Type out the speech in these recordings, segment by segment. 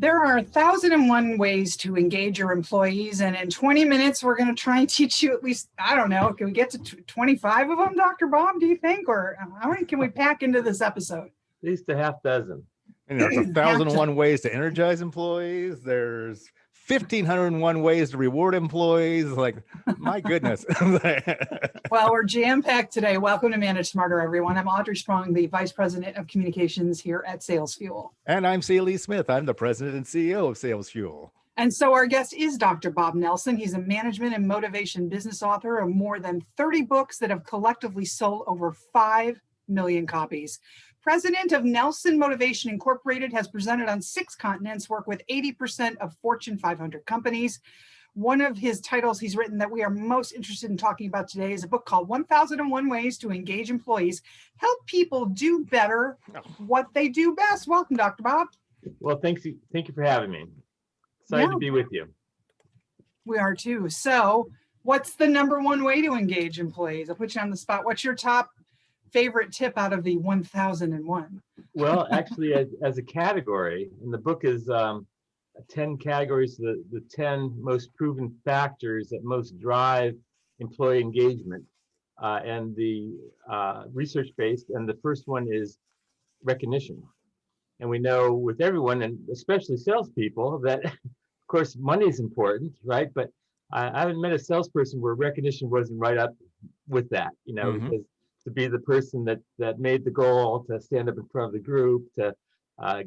There are 1,001 ways to engage your employees, and in 20 minutes, we're going to try and teach you at least, I don't know, can we get to 25 of them, Dr. Bob, do you think? Or how many can we pack into this episode? At least a half dozen. And there's 1,001 ways to energize employees. There's 1,501 ways to reward employees. Like, my goodness. Well, we're jam-packed today. Welcome to Manage Smarter, everyone. I'm Audrey Strong, the Vice President of Communications here at SalesFuel. And I'm C. Smith. I'm the President and CEO of SalesFuel. And so our guest is Dr. Bob Nelson. He's a management and motivation business author of more than 30 books that have collectively sold over 5 million copies. President of Nelson Motivation Incorporated, has presented on 6 continents, worked with 80% of Fortune 500 companies. One of his titles he's written that we are most interested in talking about today is a book called 1,001 Ways to Engage Employees, Help People Do Better What They Do Best. Welcome, Dr. Bob. Well, thank you for having me. Excited to be with you. We are too. So what's the number one way to engage employees? I'll put you on the spot. What's your top favorite tip out of the 1,001? Well, actually, as a category, and the book is 10 categories, the 10 most proven factors that most drive employee engagement, and the research-based, and the first one is recognition. And we know with everyone, and especially salespeople, that of course money is important, right? But I haven't met a salesperson where recognition wasn't right up with that, because to be the person that made the goal, to stand up in front of the group, to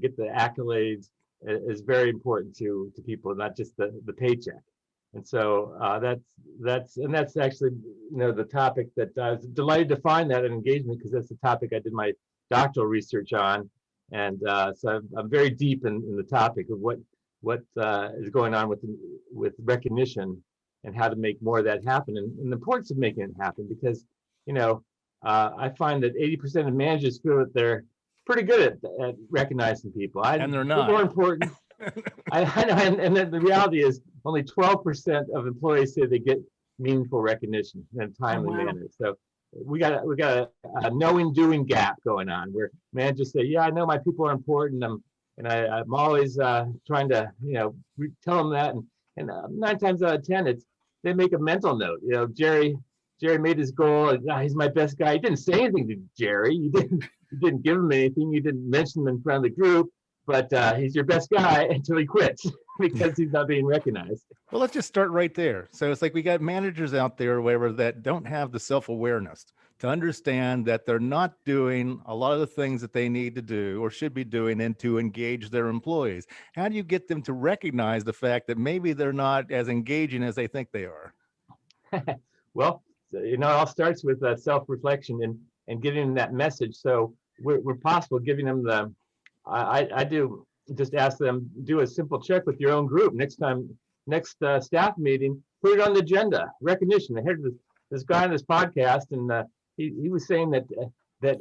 get the accolades is very important to people, not just the paycheck. And so that's actually the topic that I was delighted to find that in engagement, because that's the topic I did my doctoral research on. And so I'm very deep in the topic of what is going on with recognition and how to make more of that happen, and the importance of making it happen, because I find that 80% of managers feel that they're pretty good at recognizing people. And they're not. More important. I know, and then the reality is only 12% of employees say they get meaningful recognition in a timely manner. So we got a knowing doing gap going on, where managers say, yeah, I know my people are important, and I'm always trying to tell them that, and 9 times out of 10 they make a mental note. Jerry made his goal. He's my best guy. You didn't say anything to Jerry. You didn't give him anything. You didn't mention him in front of the group. But he's your best guy until he quits because he's not being recognized. Well, let's just start right there. So it's like we got managers out there, or whatever, that don't have the self-awareness to understand that they're not doing a lot of the things that they need to do or should be doing, and to engage their employees. How do you get them to recognize the fact that maybe they're not as engaging as they think they are? Well, it all starts with self-reflection and getting that message. So we're possible giving them I do just ask them, do a simple check with your own group. Next staff meeting, put it on the agenda. Recognition. I heard this guy on this podcast, and he was saying that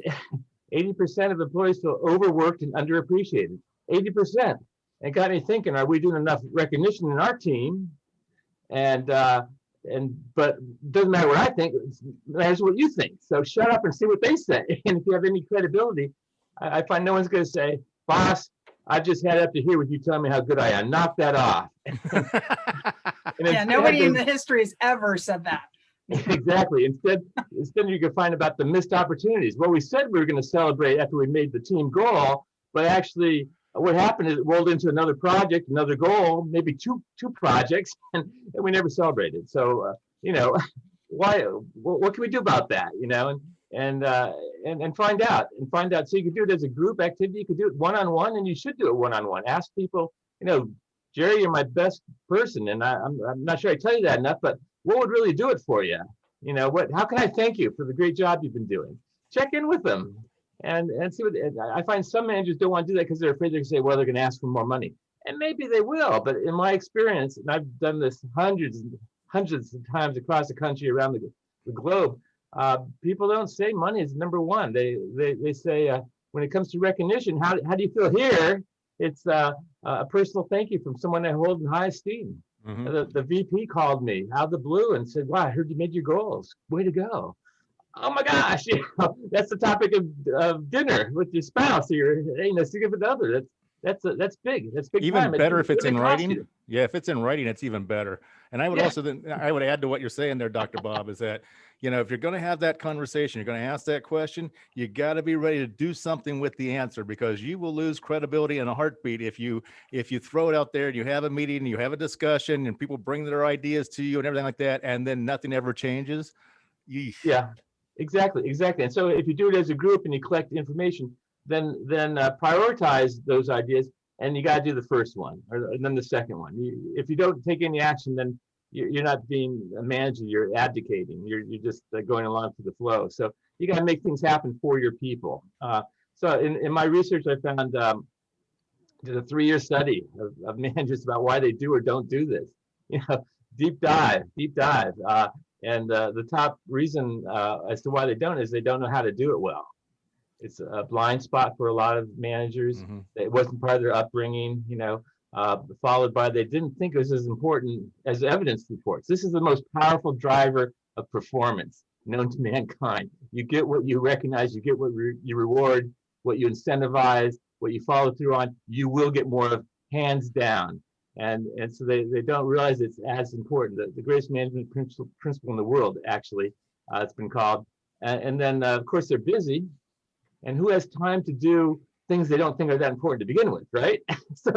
80% of employees feel overworked and underappreciated. 80%. It got me thinking, are we doing enough recognition in our team? But it doesn't matter what I think, it matters what you think. So shut up and see what they say. And if you have any credibility, I find no one's going to say, boss, I just had up to here with you telling me how good I am. Knock that off. Yeah, nobody in the history has ever said that. Exactly. Instead you can find about the missed opportunities. Well, we said we were going to celebrate after we made the team goal, but actually what happened is it rolled into another project, another goal, maybe two projects, and we never celebrated. So, why? What can we do about that? And find out. So you can do it as a group activity. You can do it one-on-one, and you should do it one-on-one. Ask people, Jerry, you're my best person, and I'm not sure I tell you that enough, but what would really do it for you? How can I thank you for the great job you've been doing? Check in with them and see what. I find some managers don't want to do that because they're afraid they're going to say, well, they're going to ask for more money, and maybe they will. But in my experience, and I've done this hundreds of times across the country, around the globe. People don't say money is number one. They say when it comes to recognition, how do you feel here? It's a personal thank you from someone I hold in high esteem. Mm-hmm. The VP called me out of the blue and said, "Wow, I heard you made your goals. Way to go!" Oh my gosh, that's the topic of dinner with your spouse or your significant other. That's big. That's big Even time. better if it's What in it cost writing. you. Yeah, if it's in writing, it's even better. And I would Yeah. also then I would add to what you're saying there, Dr. Bob, is that, you know, if you're going to have that conversation, you're going to ask that question, you got to be ready to do something with the answer, because you will lose credibility in a heartbeat if you throw it out there and you have a meeting and you have a discussion and people bring their ideas to you and everything like that, and then nothing ever changes. Yeesh. Yeah, exactly. And so if you do it as a group and you collect information, then prioritize those ideas, and you got to do the first one, and then the second one. If you don't take any action, then you're not being a manager. You're abdicating. You're just going along to the flow. So you got to make things happen for your people. So in my research, I found did a 3-year study of managers about why they do or don't do this. You know, deep dive. And the top reason as to why they don't is they don't know how to do it well. It's a blind spot for a lot of managers. Mhm. It wasn't part of their upbringing, you know, followed by they didn't think it was as important as evidence reports. This is the most powerful driver of performance known to mankind. You get what you recognize, you get what you reward, what you incentivize, what you follow through on, you will get more of, hands down. And so they don't realize it's as important. The greatest management principle in the world, actually, it's been called. And then, of course, they're busy. And who has time to do things they don't think are that important to begin with, right? So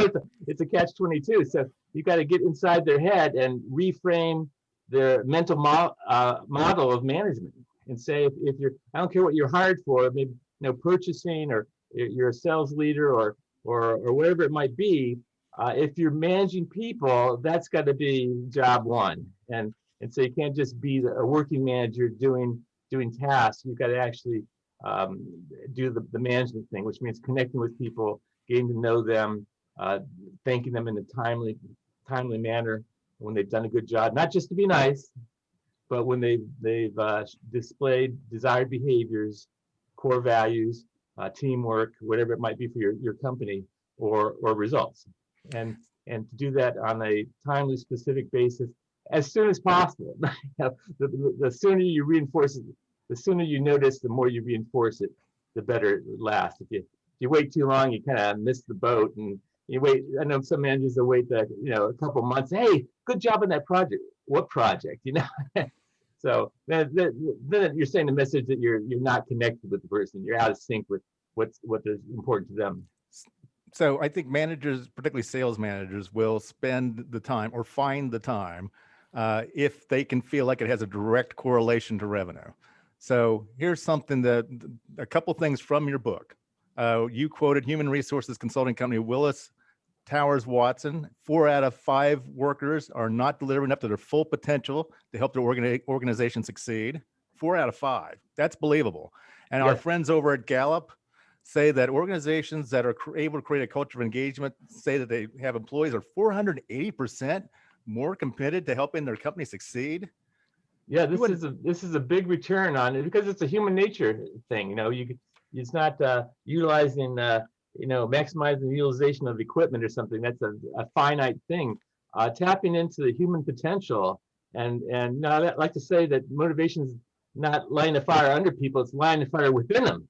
it's a catch-22. So you got to get inside their head and reframe their mental model of management, and say, if you're, I don't care what you're hired for, maybe, you know, purchasing, or you're a sales leader, or whatever it might be. If you're managing people, that's got to be job one. And so you can't just be a working manager doing tasks. You've got to actually do the management thing, which means connecting with people, getting to know them, thanking them in a timely manner when they've done a good job, not just to be nice, but when they've displayed desired behaviors, core values, teamwork, whatever it might be for your company, or results. And to do that on a timely, specific basis as soon as possible. The sooner you reinforce it, the sooner you notice, the more you reinforce it, the better it lasts. If you wait too long, you kind of miss the boat. And you wait. I know some managers will wait a couple months. Hey, good job on that project. What project? You know. So then you're saying the message that you're not connected with the person. You're out of sync with what is important to them. So I think managers, particularly sales managers, will spend the time or find the time if they can feel like it has a direct correlation to revenue. So here's something a couple things from your book. You quoted human resources consulting company Willis Towers Watson. 4 out of 5 workers are not delivering up to their full potential to help their organization succeed. 4 out of 5. That's believable. And our friends over at Gallup say that organizations that are able to create a culture of engagement say that they have employees are 480% more committed to helping their company succeed. Yeah, this is a big return on it, because it's a human nature thing. You know, it's not utilizing maximizing the utilization of equipment or something. That's a finite thing. Tapping into the human potential, and I like to say that motivation is not lighting a fire under people; it's lighting a fire within them.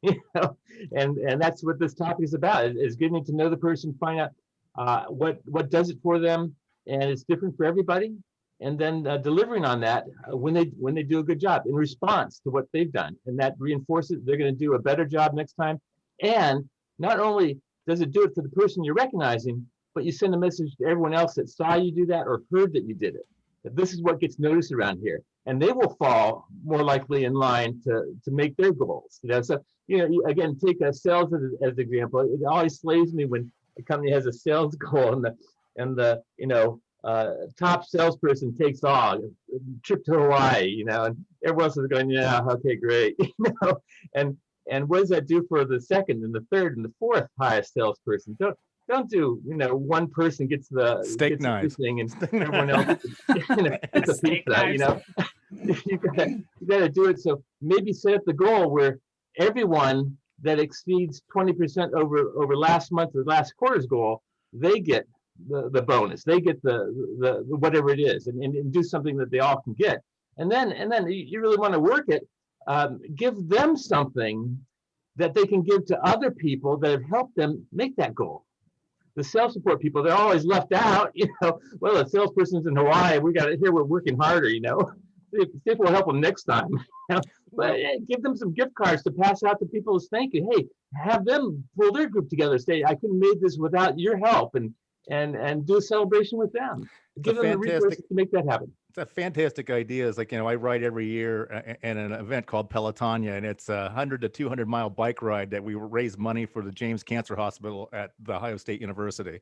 You know, and that's what this topic is about: is getting to know the person, find out what does it for them, and it's different for everybody. And then delivering on that when they do a good job in response to what they've done, and that reinforces they're going to do a better job next time. And not only does it do it for the person you're recognizing, but you send a message to everyone else that saw you do that or heard that you did it, that this is what gets noticed around here, and they will fall more likely in line to make their goals. You know, so again, take a sales as an example. It always slays me when a company has a sales goal and the top salesperson takes off, trip to Hawaii, and everyone else is going, yeah, okay, great, and what does that do for the second and the third and the fourth highest salesperson? Don't do, one person gets steak knives thing and everyone else gets a pizza. You gotta do it. So maybe set up the goal where everyone that exceeds 20% over last month or last quarter's goal, they get the bonus. They get the whatever it is, and do something that they all can get. And then you really want to work it. Give them something that they can give to other people that have helped them make that goal. The self-support people, they're always left out. Well, the salesperson's in Hawaii, we got it here, we're working harder. See if we'll help them next time. But give them some gift cards to pass out to people as thank you. Hey, have them pull their group together, say, I couldn't have made this without your help, and do a celebration with them. Give them the resources to make that happen. It's a fantastic idea. It's like, I ride every year in an event called Pelotonia, and it's a 100 to 200 mile bike ride that we raise money for the James Cancer Hospital at the Ohio State University.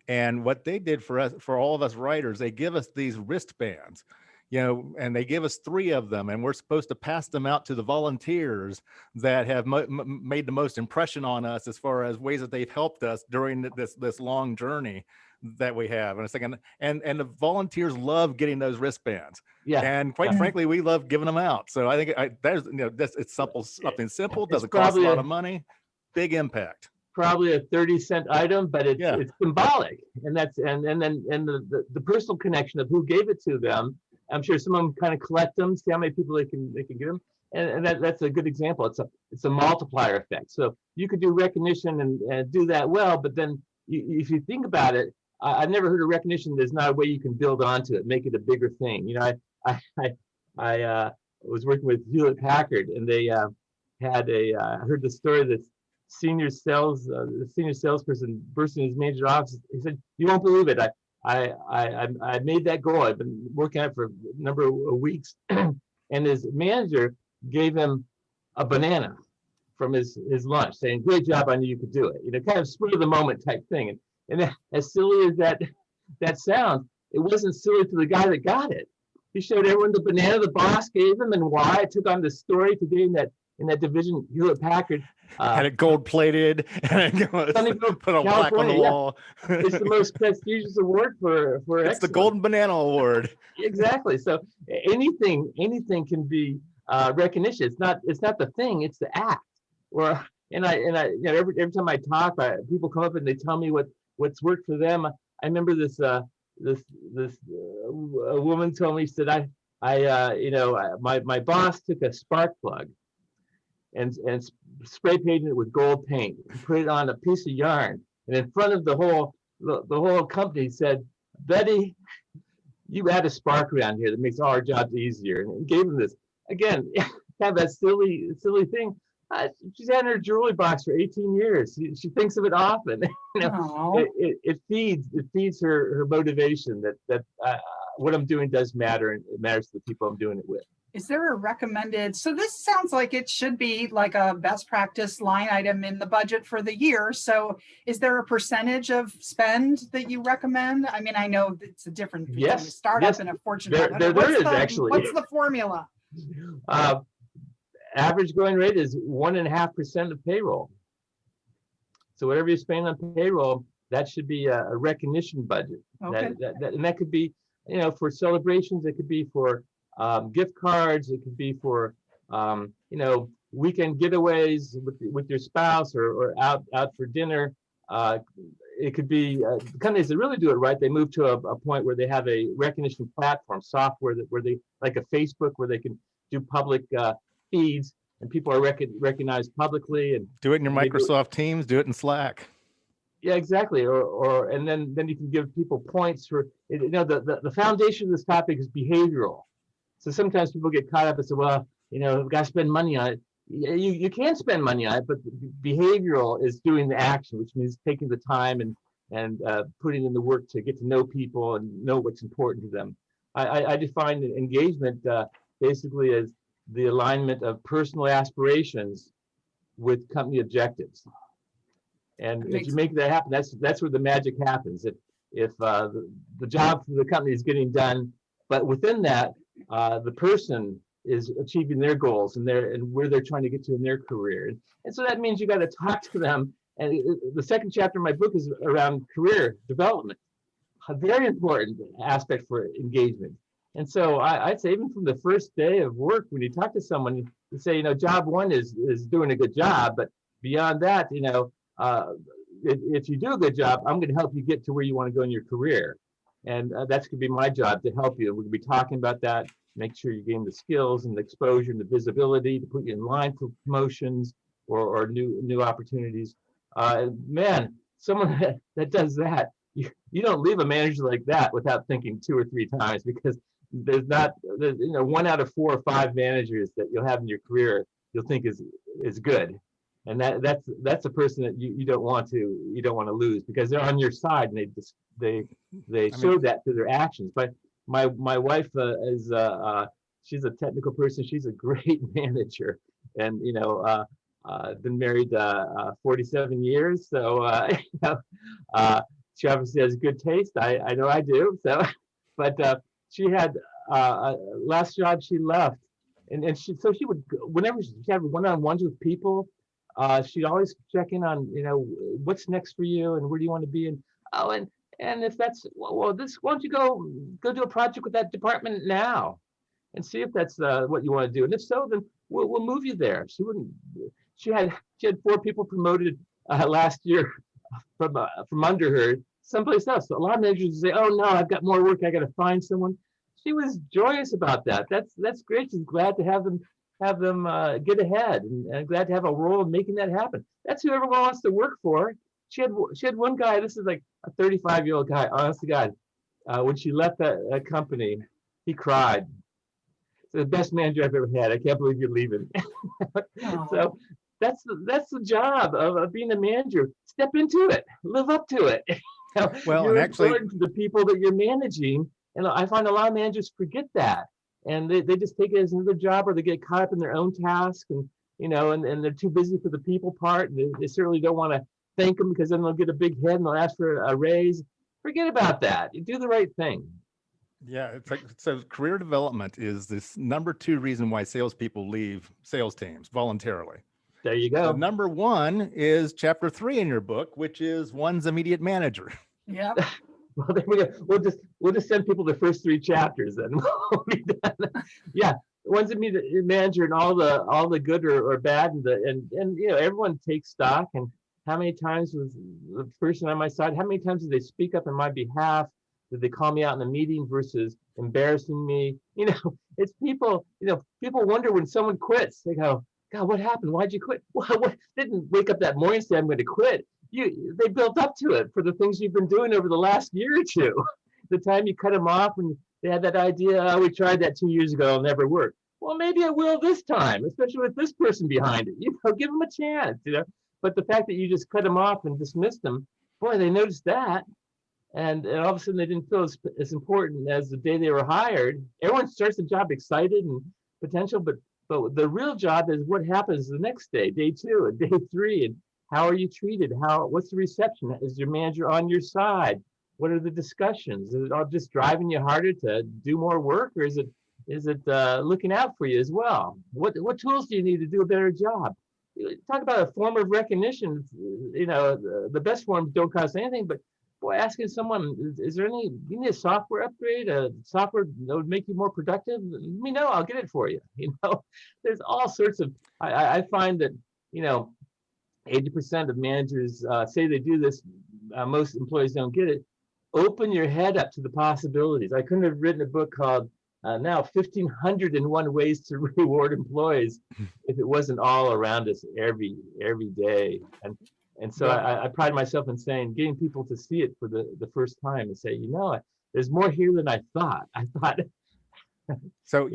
And what they did for us, for all of us riders, they give us these wristbands, and they give us 3 of them, and we're supposed to pass them out to the volunteers that have made the most impression on us as far as ways that they've helped us during this long journey that we have. And it's like, and the volunteers love getting those wristbands. Yeah. And quite frankly, we love giving them out. So I think it's something simple, doesn't cost a lot of money, big impact. Probably a 30-cent item, but it's symbolic. And that's, and then the personal connection of who gave it to them. I'm sure some of them kind of collect them, see how many people they can give them. And that's a good example. It's a multiplier effect. So you could do recognition and do that well, but then if you think about it, I've never heard of recognition. There's not a way you can build onto it, make it a bigger thing. I was working with Hewlett Packard, and they had I heard the story that the senior salesperson burst in his manager's office. He said, "You won't believe it. I made that goal. I've been working on it for a number of weeks," and his manager gave him a banana from his lunch, saying, "Great job, I knew you could do it." Kind of spur of the moment type thing. And as silly as that sounds, it wasn't silly to the guy that got it. He showed everyone the banana the boss gave him and why. It took on the story today in that division, Hewlett Packard. Had it gold plated and put a plaque on the wall. Yeah. It's the most prestigious award for it's excellence. The Golden Banana Award. Exactly. So anything can be recognition. It's not the thing, it's the act. Every time I talk, people come up and they tell me what's worked for them. I remember this a woman told me, she said, my boss took a spark plug and spray painted it with gold paint and put it on a piece of yarn, and in front of the whole company said, "Betty, you add a spark around here that makes all our jobs easier," and gave them this again, kind of that silly thing. She's had in her jewelry box for 18 years. She thinks of it often. It feeds her motivation that what I'm doing does matter, and it matters to the people I'm doing it with. Is there a recommended, so this sounds like it should be like a best practice line item in the budget for the year. So is there a percentage of spend that you recommend? I mean, I know it's a different between a startup and a Fortune 500. There is actually. What's the formula? Average going rate is 1.5% of payroll. So whatever you spend on payroll, that should be a recognition budget. Okay. And that could be, for celebrations. It could be for gift cards. It could be for, weekend getaways with your spouse or out for dinner. It could be companies that really do it right. They move to a point where they have a recognition platform software where they, like a Facebook, where they can do public feeds and people are recognized publicly, and do it in your Microsoft Teams, do it in Slack. Yeah, exactly. And then you can give people points for, the foundation of this topic is behavioral. So sometimes people get caught up and say, well, we've got to spend money on it. You can spend money on it, but behavioral is doing the action, which means taking the time and putting in the work to get to know people and know what's important to them. I define engagement basically as the alignment of personal aspirations with company objectives. And if you make that happen, that's where the magic happens. If the job for the company is getting done, but within that, the person is achieving their goals and where they're trying to get to in their career. And so that means you got to talk to them. And the second chapter of my book is around career development, a very important aspect for engagement. And so I'd say even from the first day of work, when you talk to someone, you say, job one is doing a good job, but beyond that, if you do a good job, I'm going to help you get to where you want to go in your career. And that's going to be my job, to help you. We're going to be talking about that, make sure you gain the skills and the exposure and the visibility to put you in line for promotions, or new opportunities. Man, someone that does that, you don't leave a manager like that without thinking 2 or 3 times, because there's 1 out of 4 or 5 managers that you'll have in your career you'll think is good, and that's a person that you don't want to lose, because they're on your side, and they show that through their actions. But my wife is she's a technical person. She's a great manager, and been married 47 years, so she obviously has good taste. I know I do. So, but she had last job she left, and she would, whenever she had one-on-ones with people, she'd always check in on what's next for you and where do you want to be, and if that's why don't you go do a project with that department now and see if that's what you want to do, and if so, then we'll move you there. She had 4 people promoted last year from under her someplace else. So a lot of managers say, "Oh no, I've got more work. I got to find someone." She was joyous about that. That's great. She's glad to have them get ahead, and glad to have a role in making that happen. That's who everyone wants to work for. She had one guy. This is like a 35-year-old guy. Honest to God, when she left that company, he cried. It's the best manager I've ever had. I can't believe you're leaving. So that's the job of being a manager. Step into it. Live up to it. Well, you're and actually, important to the people that you're managing, and I find a lot of managers forget that, and they just take it as another job, or they get caught up in their own task, and and they're too busy for the people part. And they certainly don't want to thank them, because then they'll get a big head and they'll ask for a raise. Forget about that. You do the right thing. yeah, it's like, so career development is this number 2 reason why salespeople leave sales teams voluntarily. There you go. So number 1 is chapter 3 in your book, which is one's immediate manager. Yeah. Well, there we go. We'll just send people the first 3 chapters, and we'll be done. Yeah, one's immediate manager, and all the good or bad, and everyone takes stock. And how many times was the person on my side? How many times did they speak up on my behalf? Did they call me out in a meeting versus embarrassing me? It's people. People wonder when someone quits. They go, "God, what happened? Why'd you quit?" Well, what didn't wake up that morning and say, "I'm going to quit." They built up to it for the things you've been doing over the last year or 2. The time you cut them off when they had that idea, "Oh, we tried that 2 years ago, it'll never work." Well, maybe it will this time, especially with this person behind it. Give them a chance. But the fact that you just cut them off and dismissed them, boy, they noticed that, and all of a sudden they didn't feel as important as the day they were hired. Everyone starts the job excited and potential, but the real job is what happens the next day, day 2 and day 3, and how are you treated? What's the reception? Is your manager on your side? What are the discussions? Is it all just driving you harder to do more work, or is it looking out for you as well? What tools do you need to do a better job? Talk about a form of recognition. The best forms don't cost anything, but boy, asking someone, is there you need a software upgrade, a software that would make you more productive? Let me know, I'll get it for you. There's all sorts of, I find that, 80% of managers say they do this. Most employees don't get it. Open your head up to the possibilities. I couldn't have written a book called now 1,501 Ways to Reward Employees if it wasn't all around us every day. And so I pride myself in getting people to see it for the first time and say, there's more here than I thought. So,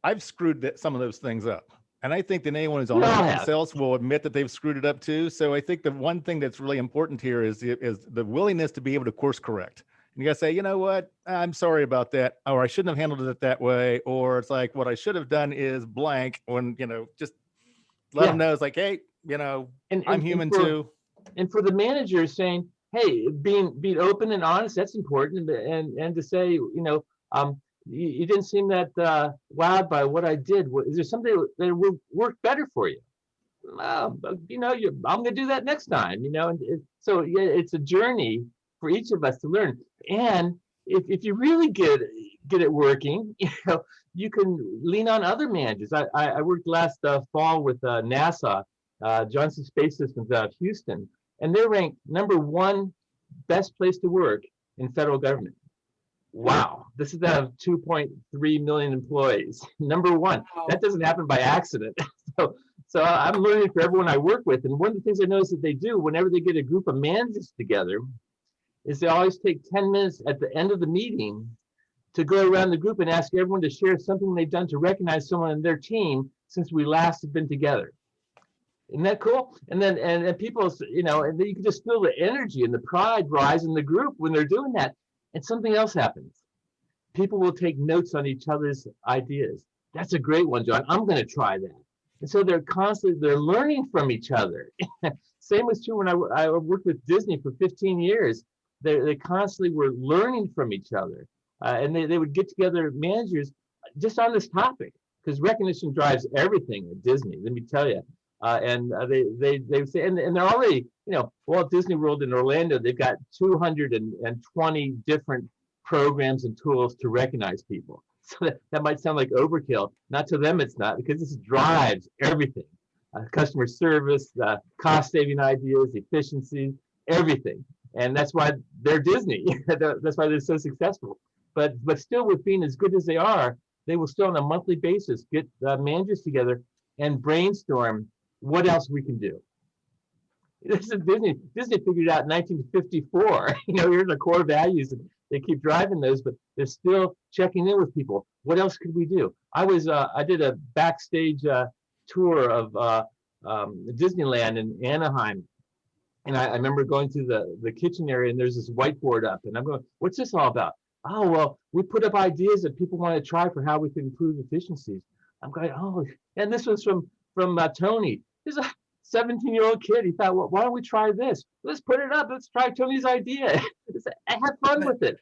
I've screwed some of those things up. And I think that anyone who's on sales will admit that they've screwed it up too. So I think the one thing that's really important here is the willingness to be able to course correct. And you got to say, you know what, I'm sorry about that. Or I shouldn't have handled it that way. Or it's like, what I should have done is blank, when, just let them know. It's like, hey, I'm human too. And for the manager saying, hey, being open and honest, that's important. And to say, you didn't seem that wowed by what I did. Is there something that will work better for you? I'm going to do that next time. So it's a journey for each of us to learn. And if you really get it working, you can lean on other managers. I worked last fall with NASA, Johnson Space Systems out of Houston, and they're ranked #1 best place to work in federal government. Wow, this is out of 2.3 million employees. #1. That doesn't happen by accident. So I'm learning for everyone I work with. And one of the things I notice that they do whenever they get a group of managers together is they always take 10 minutes at the end of the meeting to go around the group and ask everyone to share something they've done to recognize someone in their team since we last have been together. Isn't that cool? And then and people, you know, and then you can just feel the energy and the pride rise in the group when they're doing that. And something else happens. People will take notes on each other's ideas. That's a great one, John. I'm going to try that. And so they're learning from each other. Same was true when I worked with Disney for 15 years. They constantly were learning from each other. And they would get together, managers, just on this topic, because recognition drives everything at Disney, let me tell you. They would say, and they're already, you know, Walt Disney World in Orlando, they've got 220 different programs and tools to recognize people. So that might sound like overkill. Not to them, it's not, because this drives everything. Customer service, cost saving ideas, efficiency, everything. And that's why they're Disney. That's why they're so successful. But still, with being as good as they are, they will still on a monthly basis get managers together and brainstorm what else we can do. This is Disney. Disney figured it out in 1954. You know, here's the core values, and they keep driving those, but they're still checking in with people. What else could we do? I did a backstage tour of Disneyland in Anaheim, and I remember going to the kitchen area, and there's this whiteboard up, and I'm going, "What's this all about?" Oh, well, we put up ideas that people want to try for how we can improve efficiencies. I'm going, oh, and this was from Tony. He's a 17-year-old kid. He thought, well, why don't we try this? Let's put it up. Let's try Tony's idea. Have fun with it.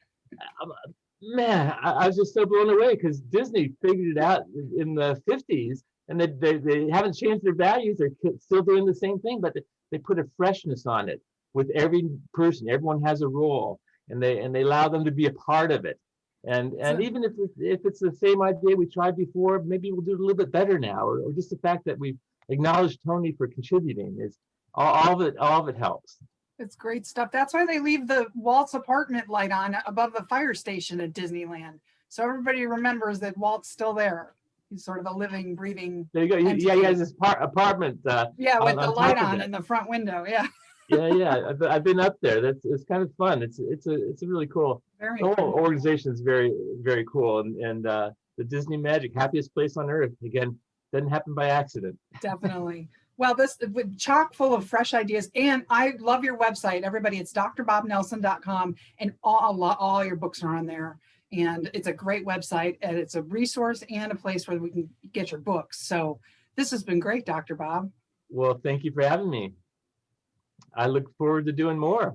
Man, I was just so blown away because Disney figured it out in the 50s, and they haven't changed their values. They're still doing the same thing, but they put a freshness on it with every person. Everyone has a role, and they allow them to be a part of it. And even if it's the same idea we tried before, maybe we'll do it a little bit better now, or just the fact that we've acknowledged Tony for contributing is all of it helps. It's great stuff. That's why they leave the Walt's apartment light on above the fire station at Disneyland, so everybody remembers that Walt's still there. He's sort of a living, breathing. There you go. Yeah, he has this apartment. Yeah, with the light on in the front window. Yeah. Yeah. I've been up there. It's kind of fun. It's a really cool. Very the whole cool. organization is very, very cool, and the Disney magic, happiest place on earth. Again, doesn't happen by accident. Definitely. Well, this with chock full of fresh ideas, and I love your website, everybody. It's drbobnelson.com, and all your books are on there. And it's a great website, and it's a resource and a place where we can get your books. So this has been great, Dr. Bob. Well, thank you for having me. I look forward to doing more.